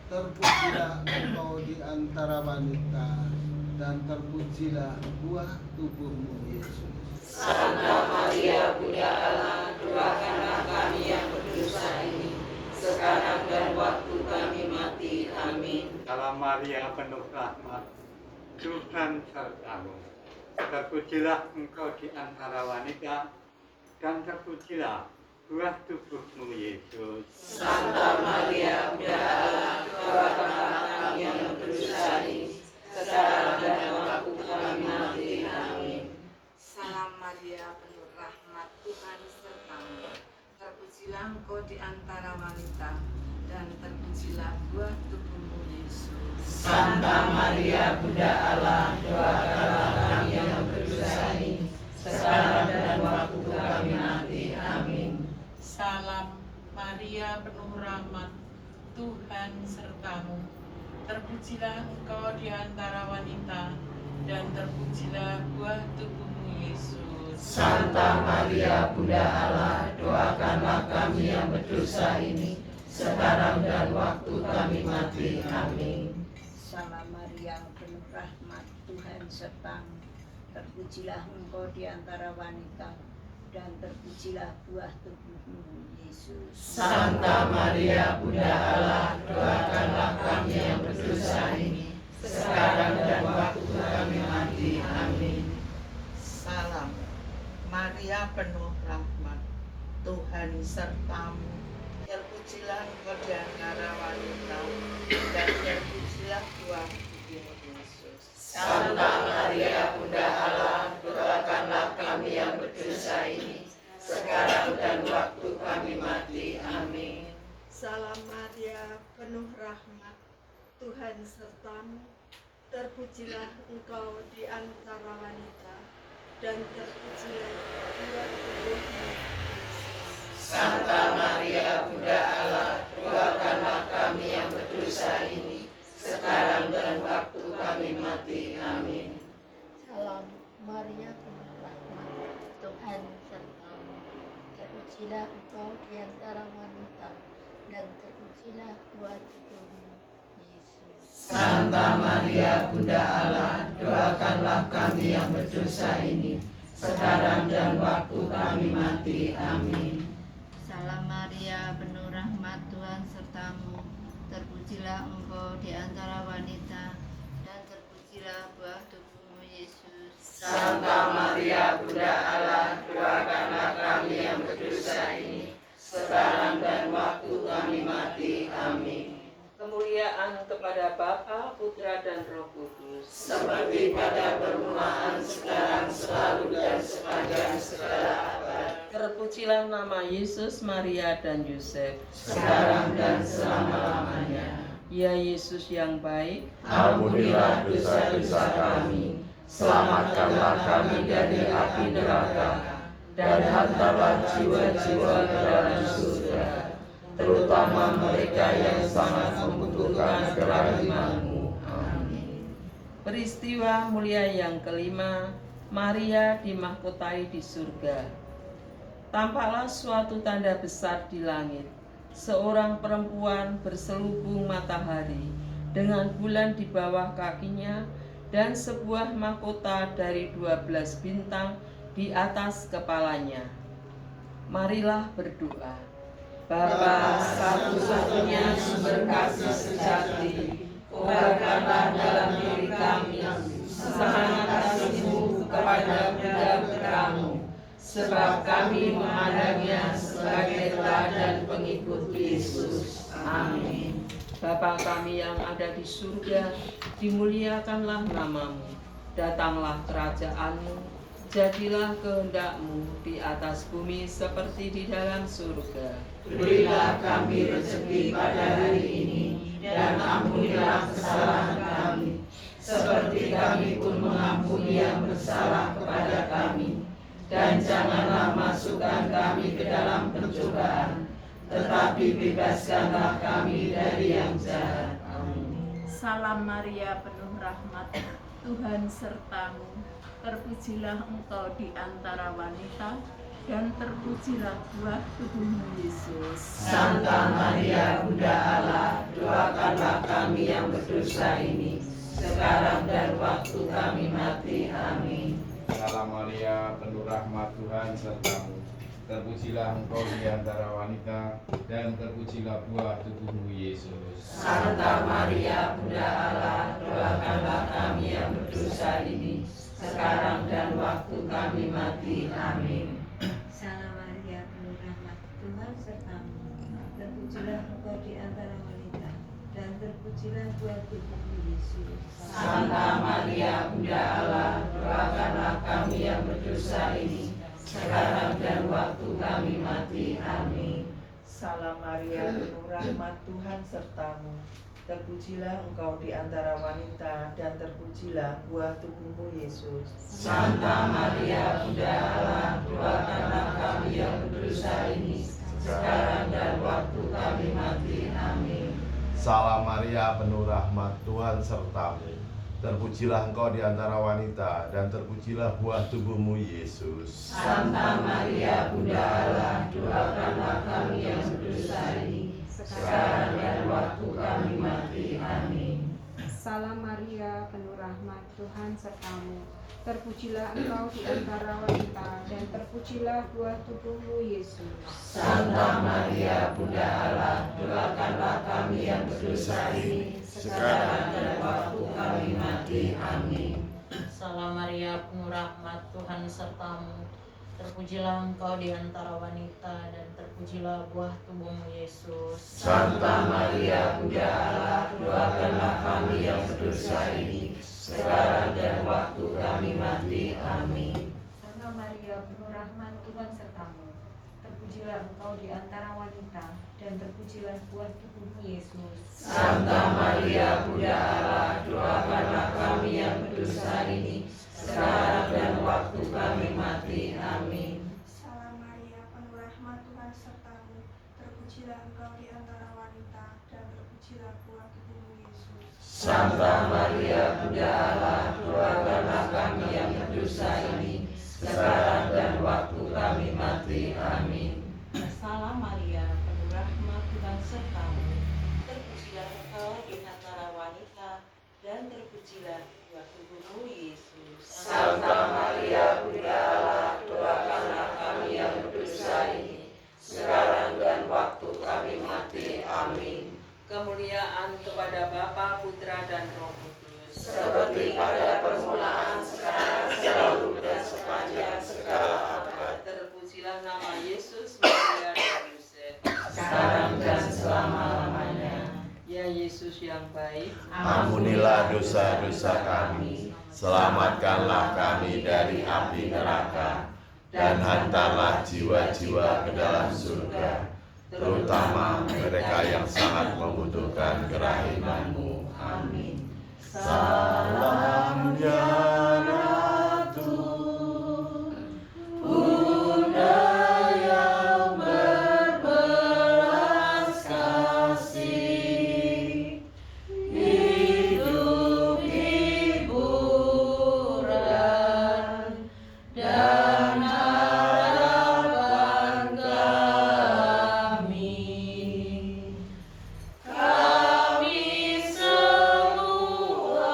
Terpujilah engkau di antara wanita, dan terpujilah buah tubuhmu Yesus. Santa Maria Bunda Allah, doakanlah kami yang berdosa ini, sekarang dan waktu kami mati. Amin. Salam Maria, penuh rahmat, Tuhan sertamu. Terpujilah engkau di antara wanita, dan terpujilah buah tubuhmu Yesus. Santa Maria Bunda Allah, doakanlah kami yang berdosa ini, sekarang dan waktu kami mati. Amin. Salam Maria, penuh rahmat, Tuhan sertamu. Terpujilah engkau di antara wanita, dan terpujilah buah tubuhmu Yesus. Santa Maria Bunda Allah, doakanlah kami yang berdosa ini, sekarang dan waktu kami mati. Amin. Salam Maria, penuh rahmat, Tuhan sertamu. Terpujilah engkau di antara wanita, dan terpujilah buah tubuhmu Yesus. Santa Maria Bunda Allah, doakanlah kami yang berdosa ini, sekarang dan waktu kami mati. Amin. Salam Maria, penuh rahmat, Tuhan sertamu. Terpujilah engkau di antara wanita, dan terpujilah buah tubuhmu Yesus. Santa Maria Bunda Allah, doakanlah kami yang berdosa ini, sekarang dan waktu kami mati. Amin. Salam Maria, penuh rahmat, Tuhan sertamu. Terpujilah engkau di antara wanita, dan terpujilah buah tubuhmu Yesus. Santa Maria Bunda Allah, doakanlah kami yang berdosa ini, sekarang dan waktu kami mati. Amin. Salam Maria, penuh rahmat, Tuhan sertamu. Terpujilah engkau di antara wanita, dan terpujilah buah tubuhmu Yesus. Santa Maria Bunda Allah, doakanlah kami yang berdosa ini, sekarang dan waktu kami mati. Amin. Salam Maria, penuh rahmat, Tuhan sertamu. Terpujilah engkau di antara wanita, dan terpujilah buah tubuhmu Yesus. Santa Maria Bunda Allah, doakanlah kami yang berdosa ini, sekarang dan waktu kami mati. Amin. Salam Maria, penuh rahmat, Tuhan sertamu. Terpujilah engkau di antara wanita, dan terpujilah buah tubuhmu Yesus. Santa Maria Bunda Allah, doakanlah kami yang berdosa ini, sekarang dan waktu kami mati. Amin. Kemuliaan kepada Bapa, Putra, dan Roh Kudus, seperti pada permulaan, sekarang, selalu, dan sepanjang segala abad. Terpujilah nama Yesus, Maria, dan Yosef, sekarang dan selama-lamanya. Ya Yesus yang baik, Ampunilah dosa-dosa kami, selamatkanlah kami dari api neraka, dan hantarlah jiwa-jiwa ke dalam surga, terutama mereka yang sangat membutuhkan kerahiman-Mu. Amin. peristiwa mulia yang kelima, Maria dimahkotai di surga. Tampaklah suatu tanda besar di langit, seorang perempuan berselubung matahari dengan bulan di bawah kakinya dan sebuah mahkota dari 12 bintang di atas kepalanya. Marilah berdoa. Bapa, satu-satunya sumber kasih sejati, kobarkanlah dalam diri kami semangat kasih-Mu kepada Buddha putramu, sebab kami memandangnya sebagai teladan pengikut Yesus. Amin. Bapa kami yang ada di surga, dimuliakanlah nama-Mu, datanglah kerajaan-Mu, jadilah kehendak-Mu di atas bumi seperti di dalam surga. Berilah kami rezeki pada hari ini, dan ampunilah kesalahan kami, seperti kami pun mengampuni yang bersalah kepada kami. Dan janganlah masukkan kami ke dalam pencobaan, tetapi bebaskanlah kami dari yang jahat. Amin. Salam Maria, penuh rahmat, Tuhan sertamu. Terpujilah engkau di antara wanita, dan terpujilah buah tubuhmu Yesus. Santa Maria Bunda Allah, doakanlah kami yang berdosa ini, sekarang dan waktu kami mati. Amin. Salam Maria, penuh rahmat Tuhan sertamu. Terpujilah engkau di antara wanita, dan terpujilah buah tubuhmu Yesus. Santa Maria Bunda Allah, doakanlah kami yang berdosa ini, sekarang dan waktu kami mati. Amin. Salam Maria, penuh rahmat, Tuhan sertamu. Terpujilah engkau di antara wanita, dan terpujilah buah tubuhmu Yesus. Santa Maria Bunda Allah, doakanlah kami yang berdosa ini, sekarang dan waktu kami mati. Amin. Salam Maria, penuh rahmat, Tuhan sertamu. Terpujilah engkau di antara wanita, dan terpujilah buah tubuhmu Yesus. Santa Maria Bunda Allah, doakanlah kami yang berdosa ini, sekarang dan waktu kami mati. Amin. Salam Maria, penuh rahmat Tuhan sertamu. Terpujilah engkau di antara wanita, dan terpujilah buah tubuhmu Yesus. Santa Maria Bunda Allah, doakanlah kami yang berdosa ini, sekarang dan waktu kami mati. Amin. Salam Maria, penuh rahmat, Tuhan sertamu. Terpujilah engkau di antara wanita, dan terpujilah buah tubuhmu Yesus. Santa Maria Bunda Allah, doakanlah kami yang berdosa ini, sekarang dan waktu kami mati. Amin. Salam Maria, penuh rahmat, Tuhan sertamu. Terpujilah engkau di antara wanita, dan terpujilah buah tubuhmu Yesus. Santa Maria Bunda Allah, doakanlah kami yang berdosa ini, sekarang dan waktu kami mati. Amin. Santa Maria, penuh rahmat, Tuhan sertamu. Terpujilah engkau di antara wanita, dan terpujilah buah tubuhmu Yesus. Santa Maria Bunda Allah, doakanlah kami yang berdosa ini, sekarang dan waktu kami mati. Amin. Salam Maria, penuh rahmat, Tuhan sertamu. Terpujilah engkau di antara wanita, dan terpujilah buah tubuhmu Yesus. Santa Maria Bunda Allah, doakanlah kami yang berdosa ini, sekarang dan waktu kami mati. Amin. Salam Maria, penuh rahmat, Tuhan sertamu. Terpujilah engkau di antara wanita, dan terpujilah buah tubuhmu Yesus. Santa Maria Bunda Allah, doakanlah kami yang berdosa ini, sekarang dan waktu kami mati. Amin. Kemuliaan kepada Bapa, Putra, dan Roh Kudus, seperti pada permulaan, sekarang, selalu, dan sepanjang segala abad. Terpujilah nama Yesus, Maria, dan Yosef, sekarang dan selama-lamanya. Ya Yesus yang baik, Ampunilah dosa-dosa kami, selamatkanlah kami dari api neraka, dan hantarlah jiwa-jiwa ke dalam surga, terutama mereka yang sangat membutuhkan kerahiman-Mu. Amin. Salam ya Ratu, Bunda yang berbelas kasih, hidup hiburan dan harapan kami. Kami semua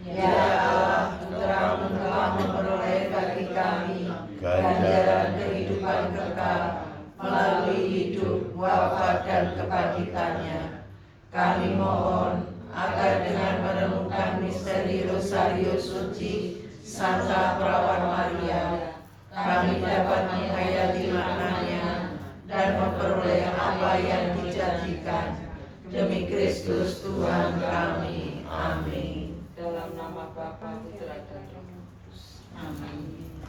Ya Allah, putra-Mu telah memperoleh bagi kami ganjaran kehidupan kekal melalui hidup, wafat, dan kebangkitannya. Kami mohon agar dengan merenungkan misteri Rosario Suci Santa Perawan Maria, kami dapat menghayati maknanya dan memperoleh apa yang dijanjikan. Demi Kristus Tuhan kami. Amin. Dalam nama Bapa, Putra, dan Roh Kudus. Amin.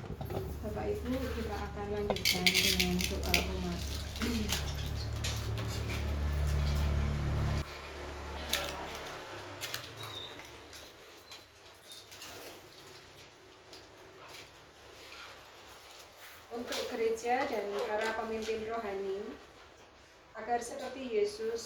Bapak Ibu, kita akan lanjutkan dengan doa umat. Untuk gereja dan para pemimpin rohani, agar seperti Yesus,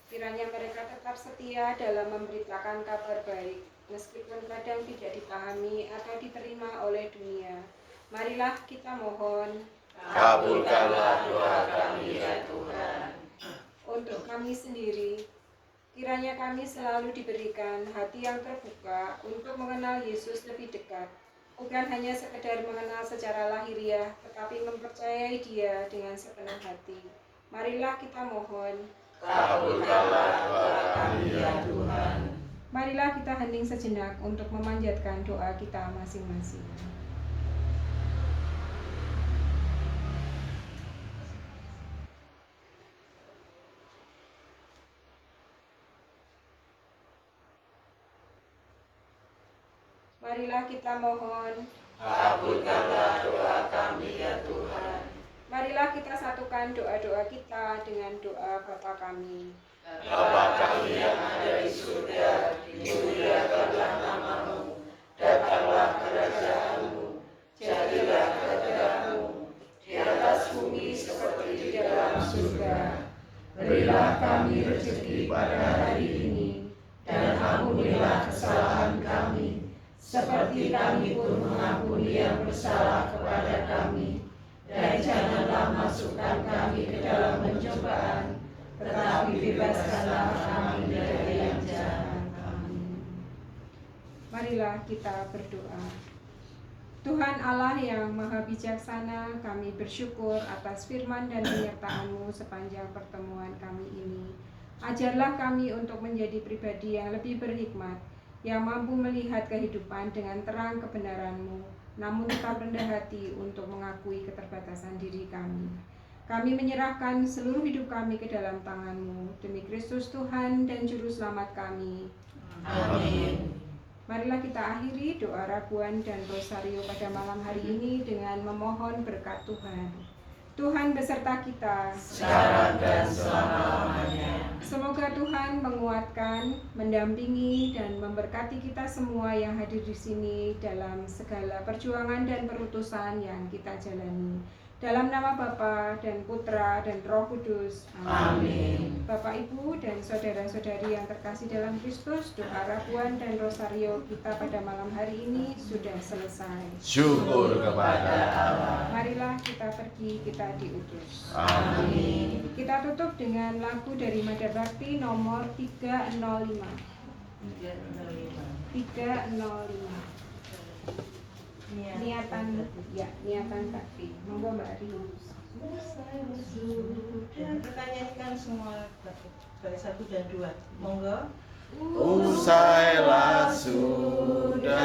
kiranya mereka tetap setia dalam memberitakan kabar baik, meskipun kadang tidak dipahami atau diterima oleh dunia. Marilah kita mohon, Kabulkanlah doa kami ya Tuhan. untuk kami sendiri, kiranya kami selalu diberikan hati yang terbuka untuk mengenal Yesus lebih dekat, bukan hanya sekedar mengenal secara lahiriah, tetapi mempercayai Dia dengan sepenuh hati. Marilah kita mohon, Kabulkanlah doa kami ya Tuhan. marilah kita hening sejenak untuk memanjatkan doa kita masing-masing. Marilah kita mohon, Kabulkanlah doa kami ya Tuhan. marilah kita satukan doa-doa kita dengan doa Bapa kami. Bapa kami yang ada di surga, dimuliakanlah nama-Mu, datanglah kerajaan-Mu, jadilah kehendak-Mu di atas bumi seperti di dalam surga. Berilah kami rezeki pada hari ini, dan ampunilah kesalahan kami, seperti kami pun mengampuni yang bersalah kepada kami. Dan janganlah masukkan kami ke dalam pencobaan, tetapi bebaskanlah kami dari yang jahat. Amin. Marilah kita berdoa. Tuhan Allah yang Maha Bijaksana, kami bersyukur atas firman dan penyertaan-Mu sepanjang pertemuan kami ini. Ajarlah kami untuk menjadi pribadi yang lebih berhikmat, yang mampu melihat kehidupan dengan terang kebenaran-Mu, namun tetap rendah hati untuk mengakui keterbatasan diri kami. Kami menyerahkan seluruh hidup kami ke dalam tangan-Mu, demi Kristus Tuhan dan Juru Selamat kami. Amin. Marilah kita akhiri doa raguan dan rosario pada malam hari ini dengan memohon berkat Tuhan. Tuhan beserta kita sekarang dan selama-lamanya. Semoga Tuhan menguatkan, mendampingi, dan memberkati kita semua yang hadir di sini dalam segala perjuangan dan perutusan yang kita jalani. Dalam nama Bapa dan Putra dan Roh Kudus. Amin. Bapak, Ibu, dan saudara-saudari yang terkasih dalam Kristus, doa raguan dan rosario kita pada malam hari ini sudah selesai. Syukur kepada Allah. Marilah kita pergi, kita diutus. Amin. Kita tutup dengan lagu dari Mada Bakti nomor 305. 305. Niatan bakti. Monggo Mbak Ari. Kita nyanyikan semua dari 1 dan 2. Monggo. Usailah sudah